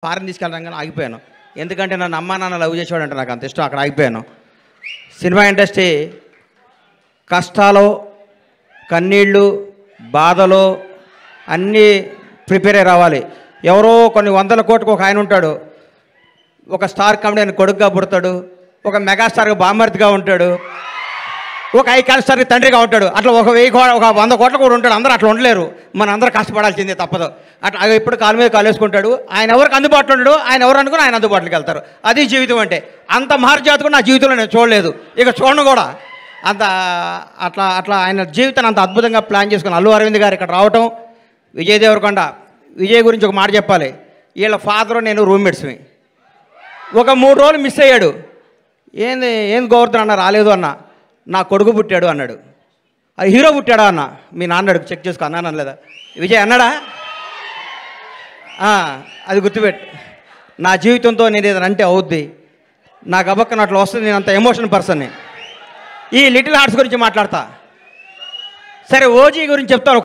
Foreign తీసుకెళ్ళడం ఆగిపోయాను. ఎందుకంటే నన్ను అమ్మా నాన్న లవ్ చేసేవాడు అంటే నాకు అంత ఇష్టం. అక్కడ ఆగిపోయాను. సినిమా ఇండస్ట్రీ కష్టాలు, కన్నీళ్ళు, బాధలు అన్నీ ప్రిపేర్ అయ్యి రావాలి. ఎవరో కొన్ని వందల కోట్లకు ఒక ఆయన ఉంటాడు, ఒక స్టార్ కామెడీ కొడుకుగా పుడతాడు, ఒక మెగాస్టార్గా బామ్మర్తిగా ఉంటాడు, ఒక ఐకాన్ స్టార్కి తండ్రిగా ఉంటాడు. అట్లా ఒక 100 కోట్ల కూడా ఉంటాడు. అందరూ అట్లా ఉండలేరు. మన అందరూ కష్టపడాల్సిందే, తప్పదు. అట్లా ఎప్పుడు కాలు మీద కాలు వేసుకుంటాడు. ఆయన ఎవరికి అందుబాటులో ఉండడు, ఆయన ఎవరు అనుకుని ఆయన అందుబాటులోకి వెళ్తారు. అది జీవితం అంటే. అంత మహర్జాతకు నా జీవితంలో నేను చూడలేదు, ఇక చూడను కూడా. అంత అట్లా అట్లా ఆయన జీవితాన్ని అంత అద్భుతంగా ప్లాన్ చేసుకుని అల్లు అరవింద్ గారు ఇక్కడ రావటం. విజయ్ దేవరకొండ, విజయ్ గురించి ఒక మాట చెప్పాలి. వీళ్ళ ఫాదరు నేను రూమ్మేట్స్మి. ఒక 3 రోజులు మిస్ అయ్యాడు. ఏంది గోవర్ధన్ అన్న రాలేదు అన్న. నా కొడుకు పుట్టాడు అన్నాడు. అది హీరో పుట్టాడా అన్న. మీ నాన్న అడుగు, చెక్ చేసుకో అన్నాను అనలేదా? విజయ్ అన్నాడా? అది గుర్తుపెట్టు. నా జీవితంతో నేను ఏదైనా అంటే అవుద్ది, నాకు అబక్కన అట్లా వస్తుంది. నేను అంత ఎమోషనల్ పర్సన్ని. ఈ లిటిల్ హార్ట్స్ గురించి మాట్లాడతా. సరే, ఓజీ గురించి చెప్తాను.